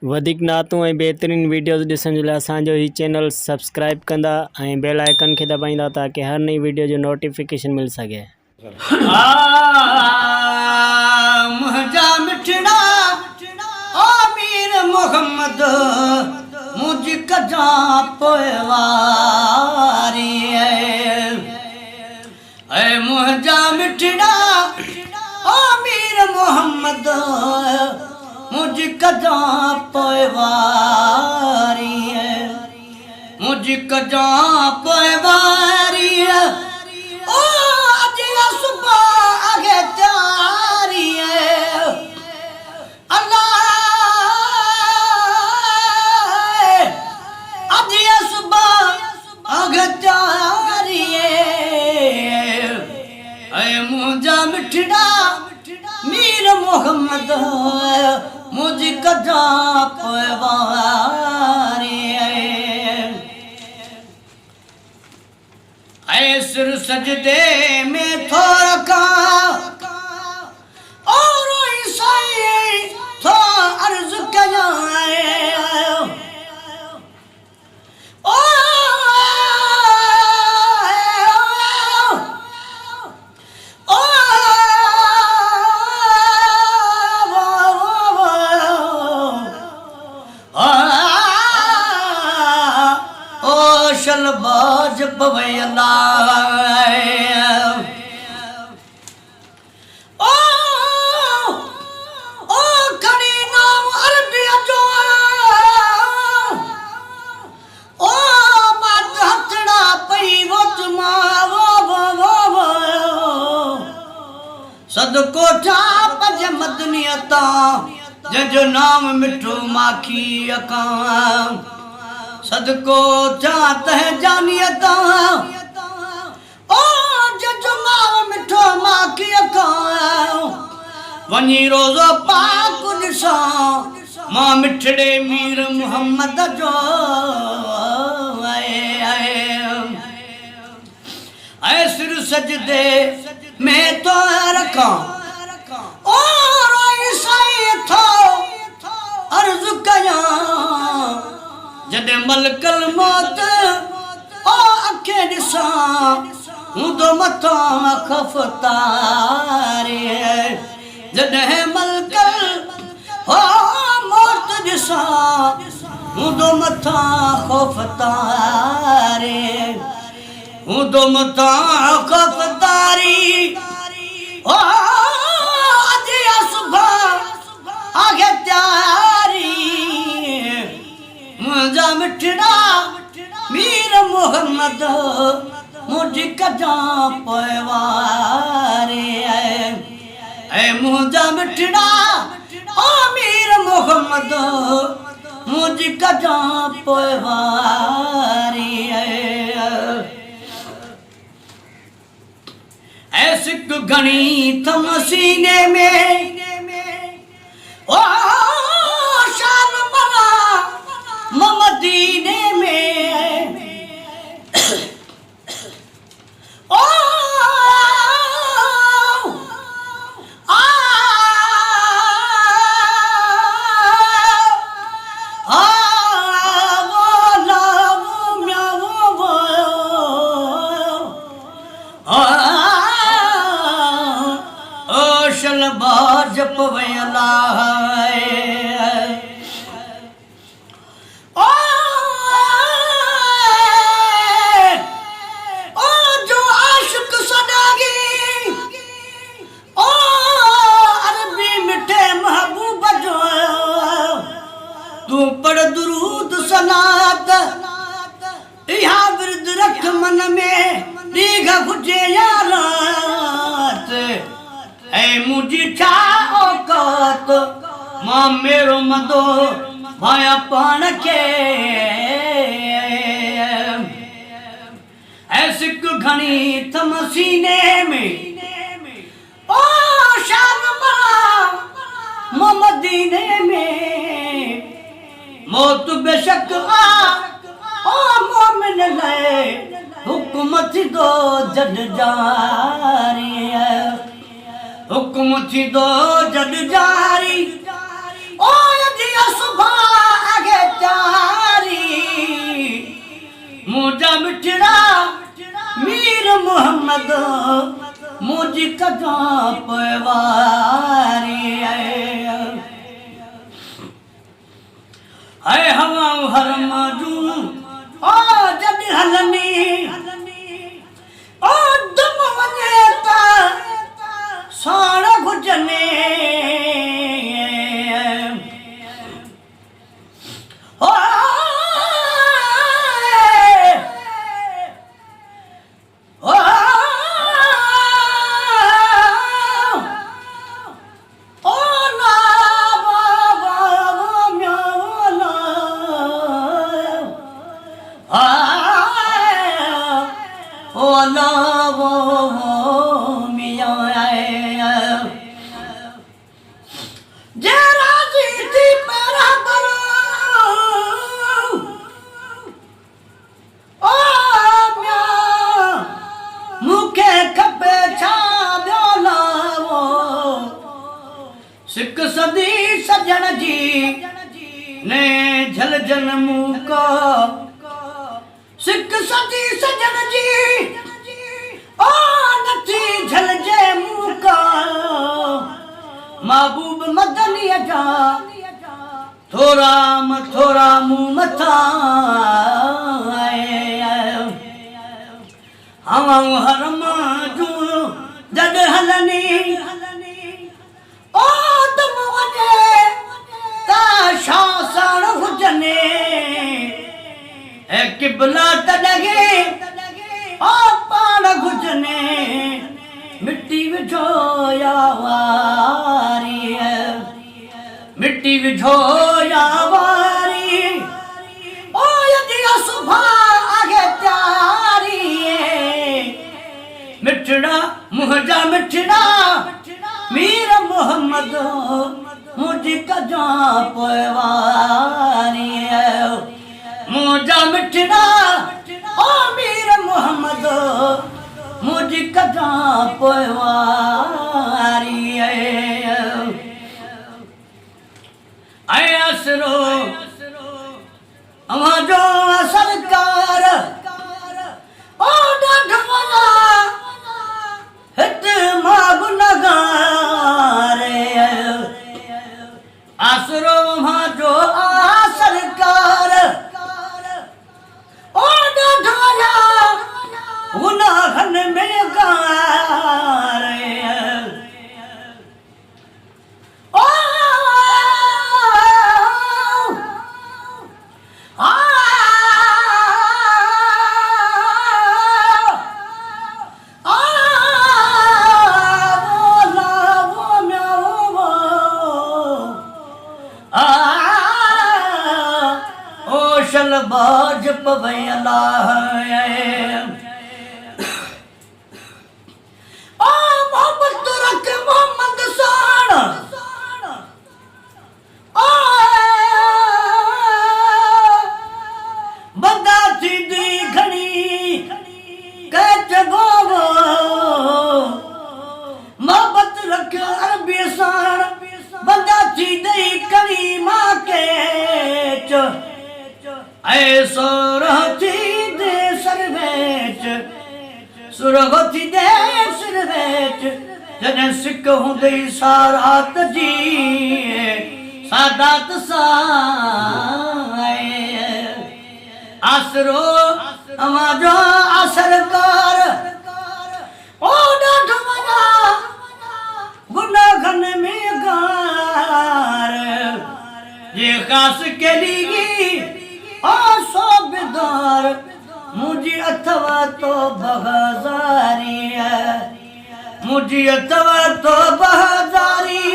वधिक नातूं ऐं बेहतरीन वीडियोस ॾिसण जे लाइ असांजो ही चैनल सब्सक्राइब कंदा ऐं बेल आइकन खे दबाईंदा ताकि हर नई वीडियो जो नोटिफिकेशन मिल सके। मुंहिंजा मिठड़ा ओ मीर मोहम्मद मुझ कजा पोइवारी ऐ मुंहिंजा मिठड़ा ओ मीर मोहम्मद मुझ कजा पोइवारी मुझ कजा पोइवारी ओ अज सुबह आगे त्यारी अल्लाह अज सुबह आगे त्यारी ऐ मुंहिंजा मिठड़ा मीर मोहम्मद मुझ कजा पोइवारी ऐ सिर सजदे में थो रखा और ईसाई थो अर्ज कया शलबाज पवैला ओ खड़ी नाम अरबिया जो ओ बात हथड़ा पई वच वो सदको छा पज मदनियता जंहिंजो नाम मिठो माखी अकां सदको चाहत है जानियता ओ जंहिंजो नाम मिठो माखी अकां वञी रोज़ो पाक ॾिसां मां मिठड़े मीर मोहम्मद जो ऐ सिर सजदे में तो रखां और ईसाई थो अर्ज कयां जॾहिं मलकल मौत ओ अखे ॾिसां हूंदो मथां खफ़तारे जॾहिं मलकल ओ मौत ॾिसां हूंदो मथां खफ़तारे हूंदो मथां खफ़तारी ओ अज सुबह आगे त्यारी मुंहिंजा मिठड़ा मीर मोहम्मद मुझ कजा पोइवारी ऐ मुंहिंजा मिठड़ा ओ मीर मोहम्मद मुझ कजा पोइवारी ऐ सिक घणी थम सीने में ओ शान बना मदीने में ओ शलबाज पवैला तू पढ़ दुरूद सलात इहा विरद रख मन में दीघ घुजे यारात ऐ मुझी छा औकात मां मेरो मदो भाया पाण के ऐ सिक घणी थम सीने में ओ शान बरा मदीने में मौत बेशक आ ओ मोमिन लाए हुक्म थी दो जड जारी हुक्म थी दो जड जारी ओ यदि सुबह मुझी कजां पोइवारी है हवा हर मजू ओ जद हलनी ओ दम वञे त साण गुजने ओ सिक सदी सजन जी ने झल जनमू को सिक सदी सजन जी ओ नथी झल जे मुँह को महबूब मदनी जा थोड़ा मुँह मथा हम हरम जू जद हलनी ओ तुम वने ता शासन हुजने ए किबला तडगे ओ पाण गुजने मिट्टी विझोया वारी मिट्टी विझोया वारी ओ यदि सुबह आगे त्यारी मिठड़ा मुहजा मिठड़ा मीर मोहम्मद मुझी कजां पोइवारी मुझा मिठड़ा ओ मीर मोहम्मद मुझी कजां पोइवारी ऐ असरो अमाजो सरकार ओ ढढवला हित मागु नगारे आसरो जो आ सरकार ओ ढढवला गुनाहन में गारे ओ बाज पवे अल्लाह ओ मोहब्बत रख मोहम्मद साण ओ बंदा थी दी घणी कच गोवो मोहब्बत रख अरबी साण बंदा थी दी कणी मां के ऐसो रहती दे सरवेच सुरगती दे सरवेच जने सिक हुंदे सारात जी सादात साए आसरो अमाजो असरकार ओ डाढ मना गुनाहन में गार ये खास के लिए ओ सोबेदार मुझी अथवा तो बहाजारी है मुझी अथवा तो बहाजारी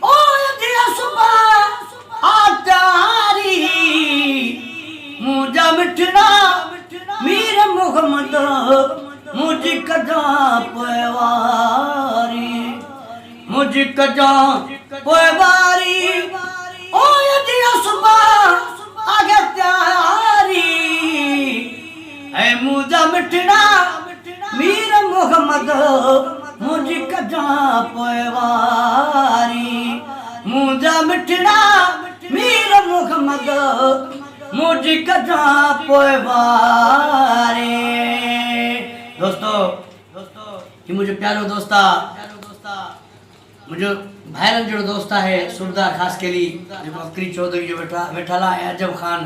ओ यदि सुबह आतारी मुझा मिठड़ा मीर मोहम्मद मुझी कजां पोइवारी मुझी कजां पोइवारी ओ यदि सुबह आगे त्यारी ऐ मुझा मिठड़ा मीर मोहम्मद मुझी कजां पोइवारी मुझा मिठड़ा मीर मोहम्मद मुझी कजां पोइवारी दोस्तों ये मुझे प्यारो दोस्ता मुझे भाइरन जो दोस्ता है सूबेदार खास के लिए जो अफकरी चौधरी जो वेठाला अजब खान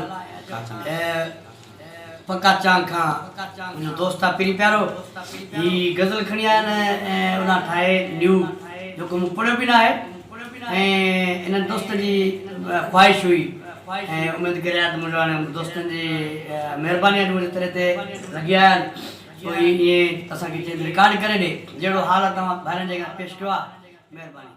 पक्का चांग खां मुझे दोस्ता पिरी प्यारो ये गज़ल खणी आया न उना ठाए न्यू जो को पढ़ियो भी ना है इन दोस्त जी ख्वाहिश हुई उम्मीद करे तो मुझे दोस्तन जी मेहरबानी मुझे तरह ते लगी आया कोई ये असा की रिकॉर्ड करे दे जेड़ो हाल तमा भाइरन जे पेश किया मेहरबानी।